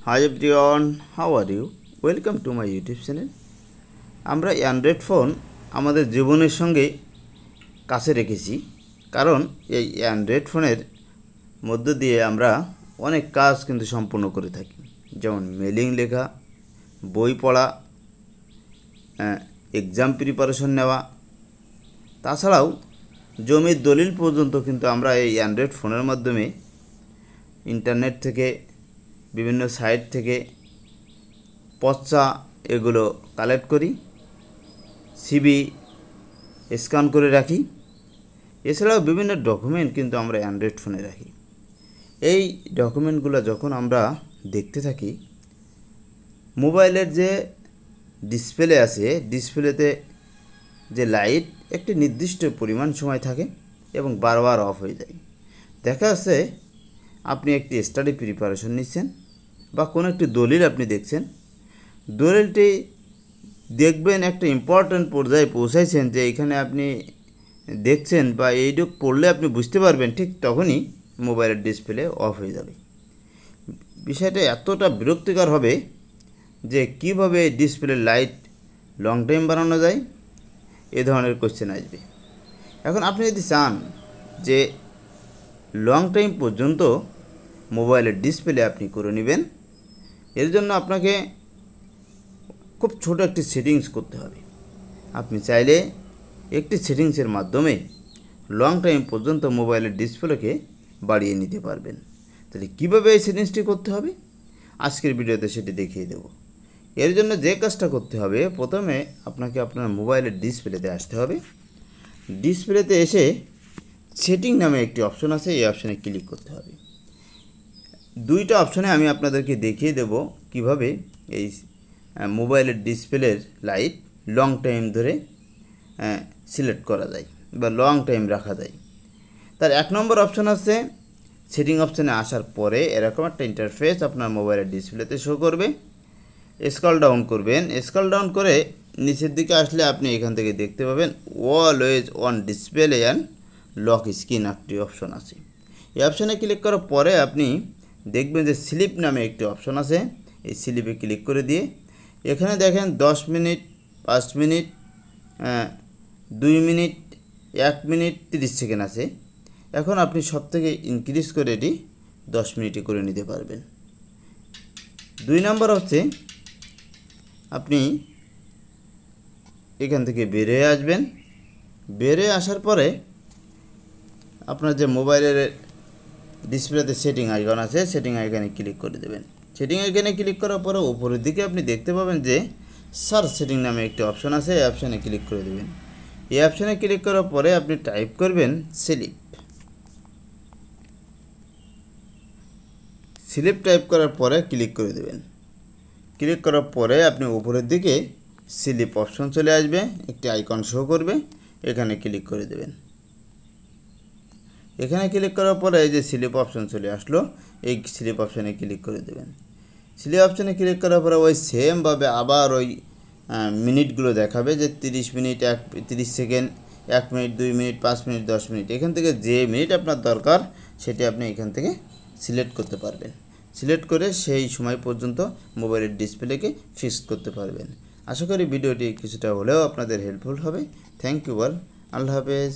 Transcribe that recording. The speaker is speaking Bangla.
Hi everyone, how are you? Welcome to my YouTube channel. আমরা অ্যান্ড্রয়েড ফোন আমাদের জীবনের সঙ্গে কাছে রেখেছি, কারণ এই অ্যান্ড্রয়েড ফোনের মধ্য দিয়ে আমরা অনেক কাজ কিন্তু সম্পূর্ণ করে থাকি, যেমন মেলিং লেখা, বই পড়া, এক্সাম প্রিপারেশন নেওয়া, তাছাড়াও জমির দলিল পর্যন্ত কিন্তু আমরা এই অ্যান্ড্রয়েড ফোনের মাধ্যমে ইন্টারনেট থেকে, বিভিন্ন সাইট থেকে পর্চা এগুলো কালেক্ট করি, সিবি স্ক্যান করে রাখি। এছাড়াও বিভিন্ন ডকুমেন্ট কিন্তু আমরা অ্যান্ড্রয়েড ফোনে রাখি। এই ডকুমেন্টগুলো যখন আমরা দেখতে থাকি, মোবাইলের যে ডিসপ্লে আছে, ডিসপ্লেতে যে লাইট একটি নির্দিষ্ট পরিমাণ সময় থাকে এবং বারবার অফ হয়ে যায়। দেখা যাচ্ছে আপনি একটি স্টাডি প্রিপারেশন নিচ্ছেন বা কোনো একটি দলিল আপনি দেখছেন, দলিলটি দেখবেন একটা ইম্পর্ট্যান্ট পর্যায়ে পৌঁছাইছেন, যে এখানে আপনি দেখছেন বা এইটুক পড়লে আপনি বুঝতে পারবেন, ঠিক তখনই মোবাইলের ডিসপ্লে অফ হয়ে যাবে। বিষয়টা এতটা বিরক্তিকর হবে যে কিভাবে ডিসপ্লে লাইট লং টাইম বানানো যায়, এ ধরনের কোশ্চেন আসবে। এখন আপনি যদি চান যে লং টাইম পর্যন্ত মোবাইলের ডিসপ্লে আপনি করে নেবেন, এর জন্য আপনাকে খুব ছোট একটি সেটিংস করতে হবে। আপনি চাইলে একটি সেটিংসের মাধ্যমে লং টাইম পর্যন্ত মোবাইলের ডিসপ্লেকে বাড়িয়ে নিতে পারবেন। তাহলে কীভাবে এই সেটিংসটি করতে হবে, আজকের ভিডিওতে সেটি দেখিয়ে দেব। এর জন্য যে কাজটা করতে হবে, প্রথমে আপনাকে আপনার মোবাইলের ডিসপ্লেতে আসতে হবে। ডিসপ্লেতে এসে সেটিং নামে একটি অপশন আছে, এই অপশানে ক্লিক করতে হবে। দুইটা অপশানে আমি আপনাদেরকে দেখিয়ে দেব কিভাবে এই মোবাইলের ডিসপ্লের লাইট লং টাইম ধরে সিলেক্ট করা যায় বা লং টাইম রাখা যায়। তার 1 নম্বর অপশান আছে, সেটিং অপশানে আসার পরে এরকম একটা ইন্টারফেস আপনার মোবাইলের ডিসপ্লেতে শো করবে। স্ক্রল ডাউন করবেন, স্ক্রল ডাউন করে নিচের দিকে আসলে আপনি এখান থেকে দেখতে পাবেন always on display and lock screen একটি অপশন আছে। এই অপশানে ক্লিক করার পরে আপনি দেখবেন যে স্লিপ নামে একটি অপশন আছে, এই স্লিপে ক্লিক করে দিয়ে এখানে দেখেন 10 minute, 5 minute, 2 minute, 1 minute 30 second আছে। এখন আপনি সব থেকে ইনক্রিজ করে এটি 10 মিনিটে করে নিতে পারবেন। 2 নম্বর হচ্ছে আপনি এখান থেকে বের হয়ে আসবেন। বের হয়ে আসার পরে আপনার যে মোবাইলের ডিসপ্লেতে সেটিং আইকন আছে, সেটিং আইকনে ক্লিক করে দেবেন। সেটিং আইকনে ক্লিক করার পরে উপরের দিকে আপনি দেখতে পাবেন যে সার্চ সেটিং নামে একটি অপশন আছে, এই অপশানে ক্লিক করে দেবেন। এই অপশানে ক্লিক করার পরে আপনি টাইপ করবেন স্লিপ। স্লিপ টাইপ করার পরে ক্লিক করে দেবেন। ক্লিক করার পরে আপনি উপরের দিকে স্লিপ অপশন চলে আসবে, একটি আইকন শো করবে, এখানে ক্লিক করে দেবেন। এখানে ক্লিক করার পরে এই যে স্লিপ অপশন চলে আসলো, এই স্লিপ অপশানে ক্লিক করে দেবেন। স্লিপ অপশানে ক্লিক করার পরে ওই সেমভাবে আবার ওই মিনিটগুলো দেখাবে, যে 30 minute, 30 second, 1 minute, 2 minute, 5 minute, 10 minute. এখান থেকে যে মিনিট আপনার দরকার সেটি আপনি এখান থেকে সিলেক্ট করতে পারবেন। সিলেক্ট করে সেই সময় পর্যন্ত মোবাইলের ডিসপ্লেকে ফিক্স করতে পারবেন। আশা করি ভিডিওটি কিছুটা হলেও আপনাদের হেল্পফুল হবে। থ্যাংক ইউ অল, আল্লাহ হাফেজ।